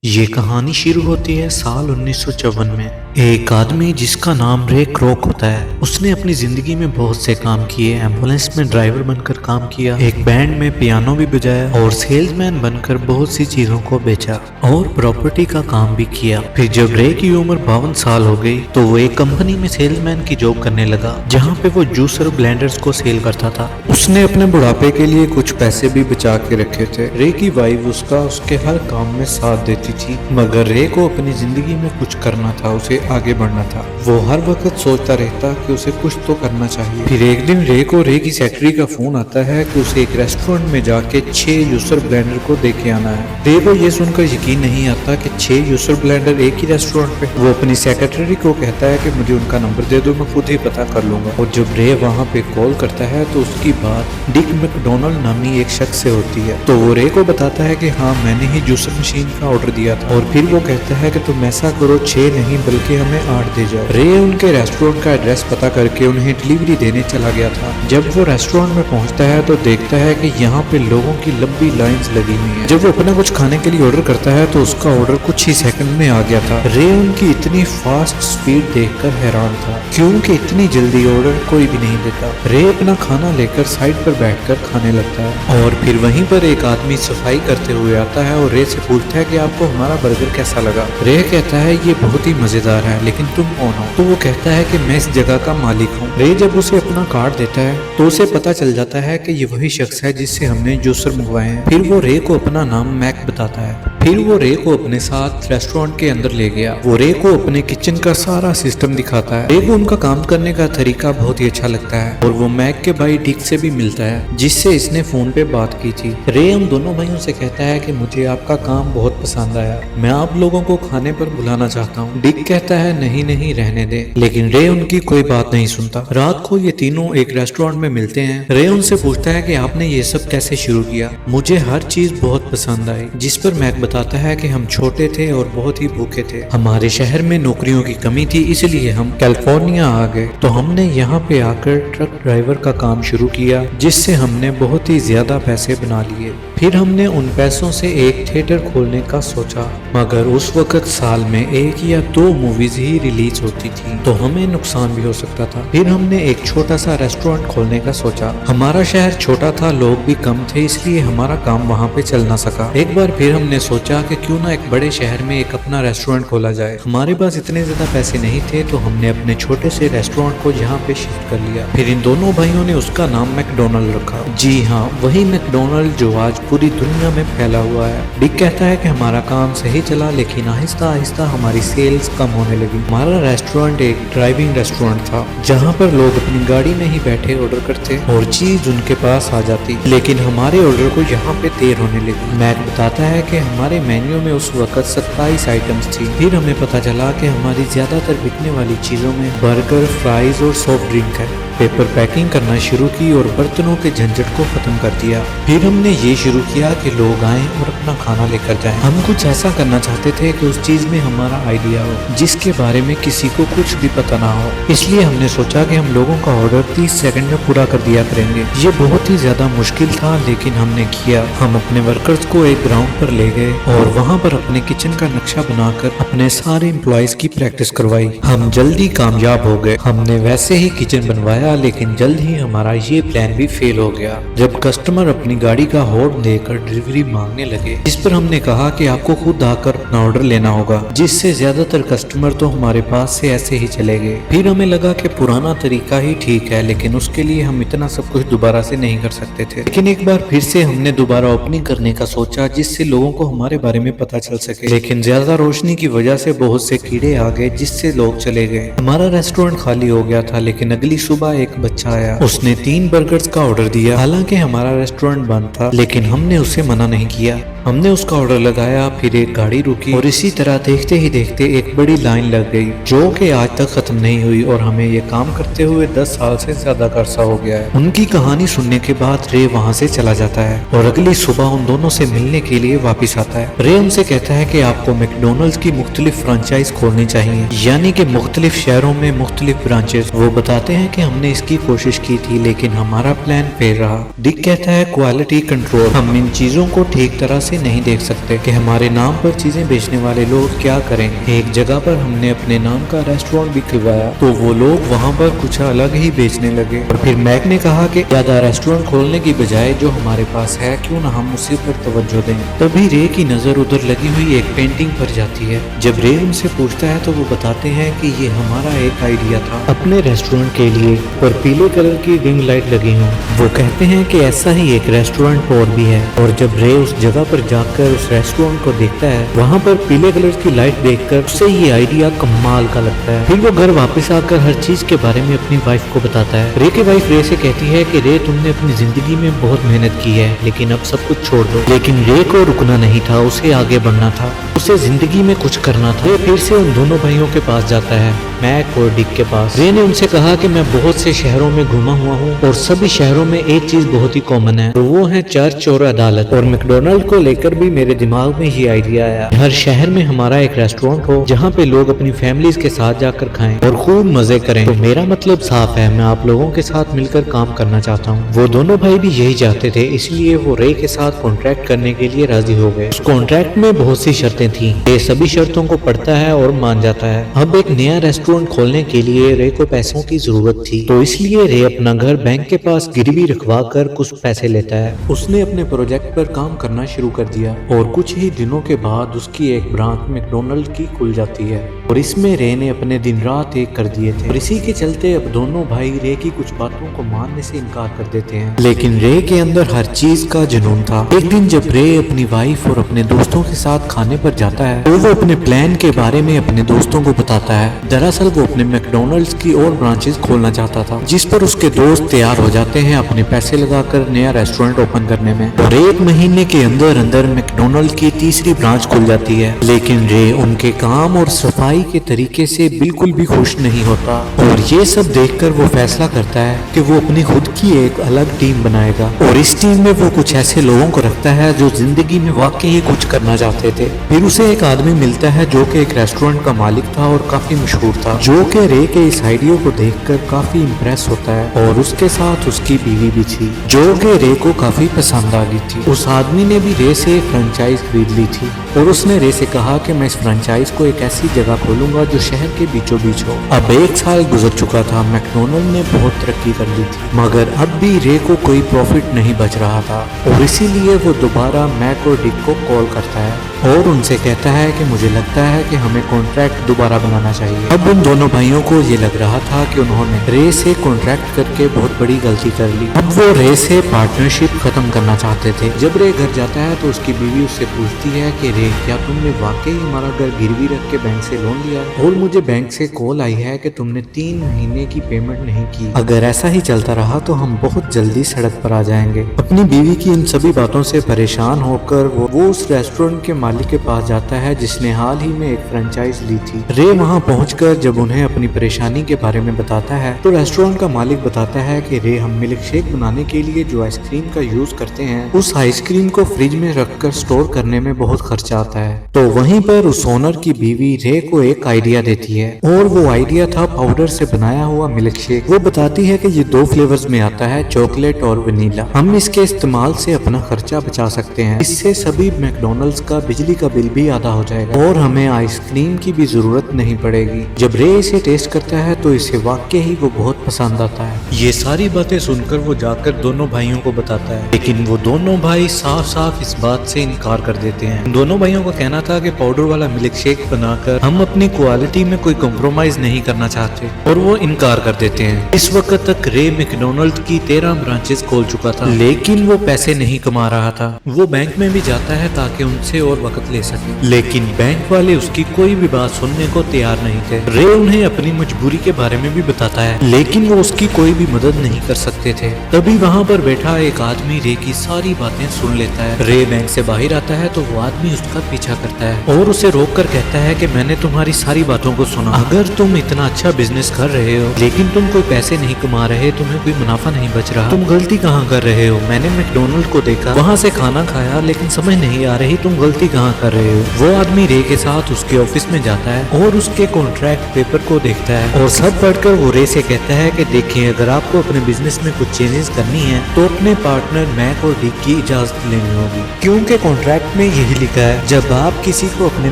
یہ کہانی شروع ہوتی ہے سال 1954 میں۔ ایک آدمی جس کا نام رے کروک ہوتا ہے، اس نے اپنی زندگی میں بہت سے کام کیے۔ ایمبولینس میں ڈرائیور بن کر کام کیا، ایک بینڈ میں پیانو بھی بجایا اور سیلز مین بن کر بہت سی چیزوں کو بیچا اور پراپرٹی کا کام بھی کیا۔ پھر جب رے کی عمر 52 سال ہو گئی تو وہ ایک کمپنی میں سیلز مین کی جاب کرنے لگا، جہاں پہ وہ جوسر بلینڈرز کو سیل کرتا تھا۔ اس نے اپنے بڑھاپے کے لیے کچھ پیسے بھی بچا کے رکھے تھے۔ رے کی وائف اس کے ہر کام میں ساتھ دیتی تھی، مگر رے کو اپنی زندگی میں کچھ کرنا تھا، اسے آگے بڑھنا تھا۔ وہ ہر وقت سوچتا رہتا کہ اسے کچھ تو کرنا چاہیے۔ پھر ایک دن رے کو رے کی سیکرٹری کا فون آتا ہے کہ اسے ایک ریسٹورنٹ میں جا کے 6 جوسر بلینڈر کو دے کے آنا ہے۔ رے کو یہ سن کر یقین نہیں آتا کہ 6 جوسر بلینڈر ایک ہی ریسٹورنٹ پہ۔ وہ اپنی سیکرٹری کو کہتا ہے کہ مجھے ان کا نمبر دے دو، میں خود ہی پتہ کر لوں گا۔ اور جب رے وہاں پہ کال کرتا ہے تو اس کی بات ڈک میک ڈونلڈ نامی ایک شخص سے ہوتی ہے۔ تو وہ رے کو بتاتا ہے کہ ہاں، میں نے ہی جوسر مشین کا آرڈر دیا تھا۔ اور پھر وہ کہتا ہے کہ تم ایسا کرو، 6 نہیں بلکہ ہمیں 8 دے جاؤ۔ رے ان کے ریسٹورنٹ کا ایڈریس پتا کر کے انہیں ڈیلیوری دینے چلا گیا تھا۔ جب وہ ریسٹورنٹ میں پہنچتا ہے تو دیکھتا ہے کہ یہاں پہ لوگوں کی لمبی لائنز لگی ہوئی ہیں۔ جب وہ اپنا کچھ کھانے کے لیے آرڈر کرتا ہے تو اس کا آرڈر کچھ ہی سیکنڈ میں آ گیا تھا۔ رے ان کی اتنی فاسٹ سپیڈ دیکھ کر حیران تھا، کیونکہ اتنی جلدی آرڈر کوئی بھی نہیں دیتا۔ رے اپنا کھانا لے کر سائڈ پر بیٹھ کر کھانے لگتا ہے، اور پھر وہیں پر ایک آدمی صفائی کرتے ہوئے آتا ہے اور رے سے پوچھتا ہے کہ آپ کو ہمارا برگر کیسا لگا۔ رے کہتا ہے یہ بہت ہی مزیدار ہے، لیکن تم کون ہو؟ تو وہ کہتا ہے کہ میں اس جگہ کا مالک ہوں۔ رے جب اسے اپنا کارڈ دیتا ہے تو اسے پتا چل جاتا ہے کہ یہ وہی شخص ہے جس سے ہم نے جوسر منگوائے ہیں۔ پھر وہ رے کو اپنا نام میک بتاتا ہے۔ پھر وہ رے کو اپنے ساتھ ریسٹورنٹ کے اندر لے گیا۔ وہ رے کو اپنے کچن کا سارا سسٹم دکھاتا ہے۔ رے کو ان کا کام کرنے کا طریقہ بہت ہی اچھا لگتا ہے، اور وہ میک کے بھائی ڈک سے بھی ملتا ہے، جس سے اس نے فون پہ بات کی تھی۔ رے ان دونوں بھائیوں سے کہتا ہے کہ مجھے آپ کا کام بہت پسند آیا، میں آپ لوگوں کو کھانے پر بلانا چاہتا ہوں۔ ڈک کہتا ہے نہیں رہنے دے، لیکن رے ان کی کوئی بات نہیں سنتا۔ رات کو یہ تینوں ایک ریسٹورنٹ میں ملتے ہیں۔ رے ان سے پوچھتا ہے کہ آپ نے یہ سب کیسے شروع کیا؟ مجھے ہر چیز بہت پسند آئی۔ جس پر میک بتاتا ہے کہ ہم چھوٹے تھے اور بہت ہی بھوکے تھے، ہمارے شہر میں نوکریوں کی کمی تھی، اس لیے ہم کیلیفورنیا آ گئے۔ تو ہم نے یہاں پہ آ کر ٹرک ڈرائیور کا کام شروع کیا، جس سے ہم نے بہت ہی زیادہ پیسے بنا لیے۔ پھر ہم نے ان پیسوں سے ایک تھیٹر کھولنے کا سوچا، مگر اس وقت سال میں 1 یا 2 موویز ہی ریلیز ہوتی تھی، تو ہمیں نقصان بھی ہو سکتا تھا۔ پھر ہم نے ایک چھوٹا سا ریسٹورنٹ کھولنے کا سوچا، ہمارا شہر چھوٹا تھا، لوگ بھی کم تھے، اس لیے ہمارا کام وہاں پہ چل نہ سکا۔ ایک بار پھر ہم نے سوچا کہ کیوں نہ ایک بڑے شہر میں ایک اپنا ریسٹورنٹ کھولا جائے۔ ہمارے پاس اتنے زیادہ پیسے نہیں تھے، تو ہم نے اپنے چھوٹے سے ریسٹورنٹ کو یہاں پہ شفٹ کر لیا۔ پھر ان دونوں بھائیوں نے اس کا نام میک ڈونلڈ رکھا۔ جی ہاں، وہی میک ڈونلڈ جو آج پوری دنیا میں پھیلا ہوا ہے۔ ڈک کہتا ہے کہ ہمارا کام صحیح چلا، لیکن آہستہ آہستہ ہماری سیلز کم ہونے لگی۔ ہمارا ریسٹورنٹ ایک ڈرائیونگ ریسٹورنٹ تھا، جہاں پر لوگ اپنی گاڑی میں ہی بیٹھے آرڈر کرتے اور چیز ان کے پاس آ جاتی، لیکن ہمارے آرڈر کو یہاں پہ دیر ہونے لگی۔ میک بتاتا ہے کہ ہمارے مینیو میں اس وقت 27 آئٹمز تھی۔ پھر ہمیں پتا چلا کہ ہماری زیادہ تر بکنے والی چیزوں میں برگر، فرائز اور سافٹ ڈرنک ہے۔ پیپر پیکنگ کرنا شروع کی اور برتنوں کے جھنجھٹ کو ختم کر دیا۔ پھر ہم نے یہ شروع کیا کہ لوگ آئیں اور اپنا کھانا لے کر جائیں۔ ہم کچھ ایسا کرنا چاہتے تھے کہ اس چیز میں ہمارا آئیڈیا ہو، جس کے بارے میں کسی کو کچھ بھی پتہ نہ ہو۔ اس لیے ہم نے سوچا کہ ہم لوگوں کا آرڈر 30 سیکنڈ میں پورا کر دیا کریں گے۔ یہ بہت ہی زیادہ مشکل تھا، لیکن ہم نے کیا۔ ہم اپنے ورکرز کو ایک گراؤنڈ پر لے گئے اور وہاں پر اپنے کچن کا نقشہ بنا کر اپنے سارے امپلائیز کی پریکٹس کروائی۔ ہم جلدی کامیاب ہو گئے۔ ہم نے ویسے ہی کچن بنوایا، لیکن جلد ہی ہمارا یہ پلان بھی فیل ہو گیا۔ جب کسٹمر اپنی گاڑی کا ہارن دے کر ڈیلیوری مانگنے لگے، اس پر ہم نے کہا کہ آپ کو خود آ کر اپنا آرڈر لینا ہوگا، جس سے زیادہ تر کسٹمر تو ہمارے پاس سے ایسے ہی چلے گئے۔ پھر ہمیں لگا کہ پرانا طریقہ ہی ٹھیک ہے، لیکن اس کے لیے ہم اتنا سب کچھ دوبارہ سے نہیں کر سکتے تھے۔ لیکن ایک بار پھر سے ہم نے دوبارہ اوپننگ کرنے کا سوچا، جس سے لوگوں کو ہمارے بارے میں پتا چل سکے، لیکن زیادہ روشنی کی وجہ سے بہت سے کیڑے آ گئے، جس سے لوگ چلے گئے۔ ہمارا ریسٹورنٹ خالی ہو گیا تھا، لیکن اگلی صبح ایک بچہ آیا۔ اس نے 3 برگرز کا آرڈر دیا۔ حالانکہ ہمارا ریسٹورنٹ بند تھا، لیکن ہم نے اسے منع نہیں کیا۔ ہم نے اس کا آرڈر لگایا، پھر ایک گاڑی رکی اور اسی طرح دیکھتے ہی دیکھتے ایک بڑی لائن لگ گئی، جو کہ آج تک ختم نہیں ہوئی، اور ہمیں یہ کام کرتے ہوئے 10 سال سے زیادہ کا عرصہ ہو گیا ہے۔ ان کی کہانی سننے کے بعد رے وہاں سے چلا جاتا ہے اور اگلی صبح ان دونوں سے ملنے کے لیے واپس آتا ہے۔ رے ان سے کہتا ہے کہ آپ کو میک ڈونلڈز کی مختلف فرانچائز کھولنی چاہیے، یعنی کہ مختلف شہروں میں مختلف برانچز۔ وہ بتاتے ہیں کہ ہم نے اس کی کوشش کی تھی، لیکن ہمارا پلان فیل رہا۔ ڈک کہتا ہے کوالٹی کنٹرول، ہم ان چیزوں کو ٹھیک طرح سے ऐसे नहीं देख सकते कि हमारे नाम पर चीजें बेचने वाले लोग क्या करेंगे। एक जगह पर हमने अपने नाम का रेस्टोरेंट भी खुलवाया तो वो लोग वहाँ पर कुछ अलग ही बेचने लगे। और फिर मैक ने कहा कि ज्यादा रेस्टोरेंट खोलने की बजाय जो हमारे पास है क्यों ना हम उसी पर तवज्जो दें। तभी रे की नजर उधर लगी हुई एक पेंटिंग पर जाती है। जब रे उनसे पूछता है तो वो बताते हैं कि ये हमारा एक आइडिया था अपने रेस्टोरेंट के लिए, और पीले कलर की रिंग लाइट लगी हो। वो कहते हैं कि ऐसा ही एक रेस्टोरेंट और भी है। और जब रे उस जगह पर जाकर उस रेस्टोरेंट को देखता है, वहाँ पर पीले कलर की लाइट देखकर उसे ये आइडिया कमाल का लगता है। फिर वो घर वापस आकर हर चीज के बारे में अपनी वाइफ को बताता है। रे की वाइफ रे से कहती है कि रे तुमने अपनी जिंदगी में बहुत मेहनत की है, लेकिन अब सब कुछ छोड़ दो। लेकिन रे को रुकना नहीं था, उसे आगे बढ़ना था, उसे जिंदगी में कुछ करना था। रे फिर से उन दोनों भाइयों के पास जाता है, मैक और डिक के पास। रे ने उनसे कहा कि मैं बहुत से शहरों में घुमा हुआ हूँ और सभी शहरों में एक चीज बहुत ही कॉमन है, और वो है चर्च और अदालत। और मैकडोनल्ड को लेकर भी मेरे दिमाग में ये आइडिया आया, हर शहर में हमारा एक रेस्टोरेंट हो जहाँ पे लोग अपनी फैमिलीज के साथ जाकर खाएं और खूब मजे करें। तो मेरा मतलब साफ है, मैं आप लोगों के साथ मिलकर काम करना चाहता हूँ। वो दोनों भाई भी यही चाहते थे, इसलिए वो रे के साथ कॉन्ट्रैक्ट करने के लिए राजी हो गए। उस कॉन्ट्रैक्ट में बहुत सी शर्तें थी। रे सभी शर्तों को पढ़ता है और मान जाता है। अब एक नया रेस्टोरेंट खोलने के लिए रे को पैसों की जरूरत थी, तो इसलिए रे अपना घर बैंक के पास गिरवी रखवा कर कुछ पैसे लेता है। उसने अपने प्रोजेक्ट पर काम करना शुरू कर दिया और कुछ ही दिनों के बाद उसकी एक ब्रांच मैकडोनल्ड की खुल जाती है, और इसमें रे ने अपने दिन रात एक कर दिए थे। और इसी के चलते अब दोनों भाई रे की कुछ बातों को मानने से इनकार कर देते हैं। लेकिन रे के अंदर हर चीज का जुनून था। एक दिन जब रे अपनी वाइफ और अपने दोस्तों के साथ खाने पर जाता है तो वो अपने प्लान के बारे में अपने दोस्तों को बताता है। दरअसल वो अपने मैकडोनल्ड्स की और ब्रांचेस खोलना चाहता था, जिस पर उसके दोस्त तैयार हो जाते हैं अपने पैसे लगाकर नया रेस्टोरेंट ओपन करने में। और एक महीने के अंदर अंदर मैकडोनल्ड की तीसरी ब्रांच खुल जाती है। लेकिन रे उनके काम और सफाई के तरीके से बिल्कुल भी खुश नहीं होता, और ये सब देखकर वो फैसला करता है कि वो अपनी खुद की एक अलग टीम बनाएगा। और इस टीम में वो कुछ ऐसे लोगों को रखता है जो जिंदगी में वाकई ही कुछ करना चाहते थे। फिर उसे एक आदमी मिलता है जो कि एक रेस्टोरेंट का मालिक था और काफी मशहूर था, जो कि रे के इस आइडिया को देखकर काफी इम्प्रेस होता है। और उसके साथ उसकी बीवी भी थी, जो कि रे को काफी पसंद आ गई थी। उस आदमी ने भी रे से फ्रेंचाइज खरीद ली थी, और उसने रे से कहा कि मैं इस फ्रेंचाइज को एक ऐसी जगह खोलूंगा जो शहर के बीचों बीच हो। अब 1 साल गुजर चुका था, मैकडोनल्ड ने बहुत तरक्की कर ली थी, मगर अब भी रे को कोई प्रॉफिट नहीं बच रहा था। और इसीलिए वो दोबारा मैक और डिक को कॉल करता है और उनसे कहता है कि मुझे लगता है कि हमें कॉन्ट्रैक्ट दोबारा बनाना चाहिए। अब उन दोनों भाइयों को ये लग रहा था कि उन्होंने रे से कॉन्ट्रैक्ट करके बहुत बड़ी गलती कर ली। अब वो रे से पार्टनरशिप खत्म करना चाहते थे। जब रे घर जाता है तो उसकी बीवी उससे पूछती है कि रे क्या तुमने वाकई हमारा घर गिरवी रख के बैंक से लोन लिया? और मुझे बैंक से कॉल आई है कि तुमने 3 महीने की पेमेंट नहीं की। अगर ऐसा ही चलता रहा तो हम बहुत जल्दी सड़क पर आ जाएंगे। अपनी बीवी की इन सभी बातों से परेशान होकर वो उस रेस्टोरेंट के मालिक के पास जाता है जिसने हाल ही में एक फ्रेंचाइज ली थी। रे वहां पहुंचकर जब उन्हें अपनी परेशानी के बारे में बताता है तो रेस्टोरेंट का मालिक बताता है कि रे हम मिल्क शेक बनाने के लिए जो आइसक्रीम का यूज करते हैं उस आइसक्रीम को फ्रिज में रखकर स्टोर करने में बहुत खर्चा आता है। तो वहीं पर उस ओनर की बीवी रे को एक आइडिया देती है, और वो आइडिया था पाउडर से बनाया हुआ मिल्क शेक। वो बताती है कि ये 2 फ्लेवर्स में आता है, चॉकलेट और वनीला। हम इसके इस्तेमाल से अपना खर्चा बचा सकते हैं। इससे सभी मैकडोनल्ड्स का बिजली का बिल भी आधा हो जाएगा और हमें आइसक्रीम की भी जरूरत नहीं पड़ेगी। जब रे इसे टेस्ट करता है तो इसे वाकई ही वो बहुत पसंद आता है। ये सारी बातें सुनकर वो जाकर दोनों भाइयों को बताता है, लेकिन वो दोनों भाई साफ साफ इस बात से इनकार कर देते हैं। दोनों भाइयों का कहना था कि पाउडर वाला मिल्क शेक बनाकर हम अपनी क्वालिटी में कोई कॉम्प्रोमाइज नहीं करना चाहते, और वो इनकार कर देते हैं। इस वक्त तक रे मैकडोनल्ड की 13 ब्रांचेस खोल चुका था, लेकिन वो पैसे नहीं कमा रहा था। वो बैंक में भी जाता है ताकि उनसे और वक्त ले सके, लेकिन बैंक वाले उसकी कोई भी बात सुनने को तैयार नहीं थे। रे उन्हें अपनी मजबूरी के बारे में भी बताता है, लेकिन वो उसकी कोई भी मदद नहीं कर सकते थे। तभी वहाँ पर बैठा एक आदमी रे की सारी बातें सुन लेता है। रे बैंक से बाहर आता है तो वो आदमी उसका पीछा करता है और उसे रोक कर कहता है कि मैंने तुम्हारी सारी बातों को सुना। अगर तुम इतना अच्छा बिजनेस कर रहे हो लेकिन तुम कोई पैसे नहीं कमा रहे, तुम्हें कोई मुनाफा नहीं बच रहा, तुम गलती कहाँ कर रहे हो? मैंने मैकडोनल्ड को देखा, वहाँ से खाना खाया, लेकिन समझ नहीं आ रही तुम गलती कहाँ कर रहे हो। वो आदमी रे के साथ उसके ऑफिस में जाता है और उसके कॉन्ट्रैक्ट पेपर को देखता है, और सब पढ़कर वो रे से कहता है कि देखिए, अगर आपको अपने बिजनेस में कुछ चेंजेस करनी है तो अपने पार्टनर मैक और डिक की इजाजत लेनी होगी, क्योंकि कॉन्ट्रैक्ट में यही लिखा है, जब आप किसी को अपने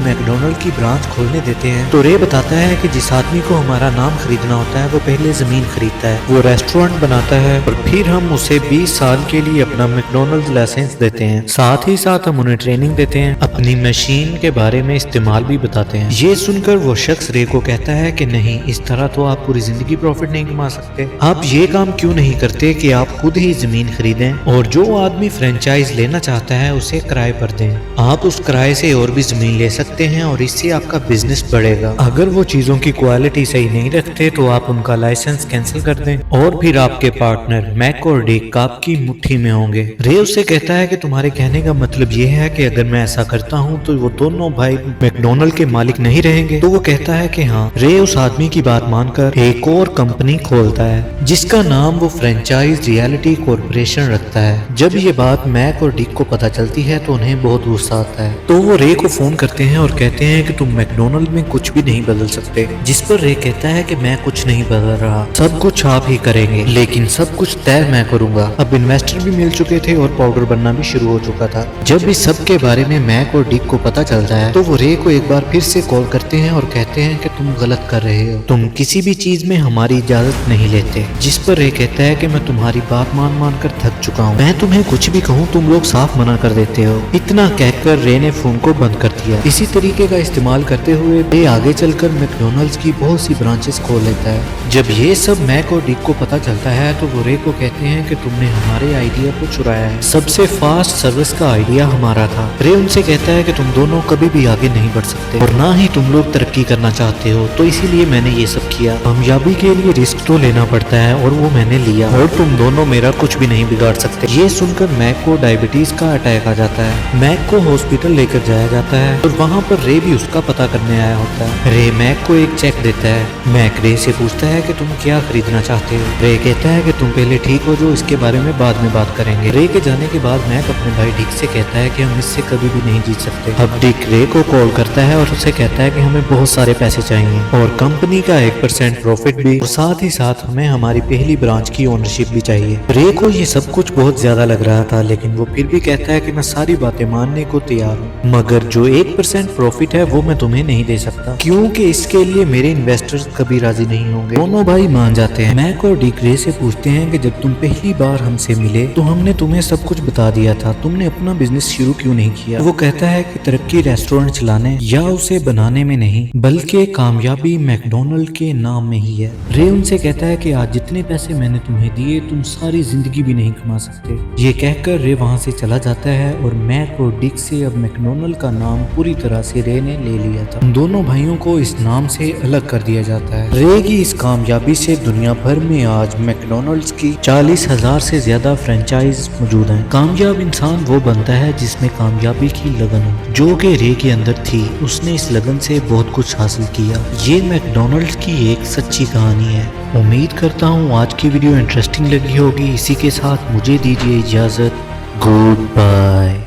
मैकडोनल्ड की ब्रांच खोलने देते हैं तो रे बताता है कि जिस आदमी को हमारा नाम खरीदना होता है वो पहले जमीन खरीदता है, वो रेस्टोरेंट बनाता है और फिर हम उसे 20 साल के लिए अपना मैकडोनल्ड लाइसेंस देते हैं। साथ ही साथ हम उन्हें ट्रेनिंग देते हैं, अपनी मशीन के बारे में इस्तेमाल भी बताते हैं। ये सुनकर वो शख्स रे को कहता है कि नहीं, इस तरह तो आप पूरी जिंदगी प्रॉफिट नहीं कमा सकते। आप ये काम क्यों नहीं करते कि आप खुद ही जमीन खरीदें और जो आदमी फ्रेंचाइज लेना चाहता है उसे किराए पर दें। आप उस किराए से और भी जमीन ले सकते हैं और इससे आपका बिजनेस बढ़ेगा। अगर वो चीजों की क्वालिटी सही नहीं रखते तो आप उनका लाइसेंस कैंसिल कर दें और फिर आपके पार्टनर मैक और डिक आपकी मुट्ठी में होंगे। रे उससे कहता है कि तुम्हारे कहने का मतलब ये है कि अगर मैं ऐसा करता हूँ तो वो दोनों भाई मैकडोनल्ड के मालिक नहीं रहेंगे। तो वो कहता है कि हाँ। रे उस आदमी की बात मानकर एक और कंपनी खोलता है जिसका नाम वो फ्रेंचाइज रियलिटी कॉर्पोरेशन रखता है। जब ये बात मैक और डिक को पता चलती है तो उन्हें बहुत गुस्सा आता है, तो वो रे को फोन करते हैं और कहते हैं कि तुम मैकडोनल्ड में कुछ भी नहीं बदल सकते। जिस पर रे कहता है कि मैं कुछ नहीं बदल रहा, सब कुछ आप ही करेंगे, लेकिन सब कुछ तय मैं करूंगा। अब इन्वेस्टर भी मिल चुके थे और पाउडर बनना भी शुरू हो चुका था। जब इस सब के बारे में मैक और डिक को पता चलता है तो वो रे को एक बार फिर से कॉल करते हैं और कहते हैं कि तुम गलत कर रहे हो, तुम किसी भी चीज में हमारी इजाजत नहीं लेते। जिस पर रे कहता है कि मैं तुम्हारी बात मान मान कर थक चुका हूँ, मैं तुम्हें कुछ भी कहूँ तुम लोग साफ मना कर देते हो। इतना कहकर रे ने फोन को बंद कर दिया। इसी तरीके का इस्तेमाल करते हुए रे आगे चलकर मैकडोनल्ड्स की बहुत सी ब्रांचेस खोल लेता है। जब ये सब मैक और डिक को पता चलता है तो वो रे को कहते हैं कि तुमने हमारे आइडिया को चुराया है, सबसे फास्ट सर्विस का आइडिया हमारा था। रे उनसे कहता है कि तुम दोनों कभी भी आगे नहीं बढ़ सकते और ना ही तुम लोग तरक्की करना चाहते हो, तो इसीलिए मैंने ये सब किया। कामयाबी के लिए रिस्क तो लेना पड़ता है और वो मैंने लिया और तुम दोनों मेरा कुछ भी नहीं बिगाड़ सकते। ये सुनकर मैक को डायबिटीज का अटैक आ जाता है। मैक को हॉस्पिटल लेकर जाया जाता है और वहाँ पर रे भी उसका पता करने आया होता है। रे मैक को एक चेक देता है। मैक रे से पूछता है कि तुम क्या खरीदना चाहते हो। रे कहता है कि तुम पहले ठीक हो जो, इसके बारे में बाद में बात करेंगे। रे के जाने के बाद मैक अपने भाई डिक से कहता है कि हम इससे कभी भी नहीं जीत सकते। अब डिक रे को कॉल करता है और उसे कहता है कि हमें बहुत सारे पैसे चाहिए और कंपनी का 1% प्रॉफिट भी, और साथ ही साथ हमें हमारी पहली ब्रांच की ओनरशिप भी चाहिए। रे को ये सब कुछ बहुत ज्यादा लग रहा था, लेकिन वो फिर भी कहता है कि मैं सारी बातें मानने को तैयार हूँ, मगर जो 1% प्रॉफिट है वो मैं तुम्हें नहीं दे सकता, क्योंकि इसके लिए मेरे इन्वेस्टर्स कभी राजी नहीं होंगे। दोनों भाई मान जाते हैं। मैक और डिक रे से पूछते हैं कि जब तुम पहली बार हमसे मिले तो हमने तुम्हें सब कुछ बता दिया था, तुमने अपना बिजनेस शुरू क्यों नहीं किया। वो कहता है कि तरक्की रेस्टोरेंट चलाने या उसे बनाने में नहीं, बल्कि कामयाबी मैकडोनल्ड के नाम में ही है। रे उनसे कहता है कि आज जितने पैसे मैंने तुम्हें दिए तुम सारी जिंदगी भी नहीं कमा सकते। ये कहकर रे वहाँ से चला जाता है और मैक और डिक से अब मैकडोनल्ड का नाम पूरी तरह से रे ने ले लिया था। दोनों भाइयों को इस नाम से अलग कर दिया जाता है। रे की इस कामयाबी से दुनिया भर में आज मैकडोनल्ड्स की 40,000 से ज्यादा फ्रेंचाइज मौजूद हैं। कामयाब इंसान वो बनता है जिसमें कामयाबी की लगन हो, जो कि रे के अंदर थी। उसने इस लगन से बहुत कुछ हासिल किया। ये मैकडोनल्ड्स की एक सच्ची कहानी है। उम्मीद करता हूँ आज की वीडियो इंटरेस्टिंग लगी होगी। इसी के साथ मुझे दीजिए इजाजत। Good bye.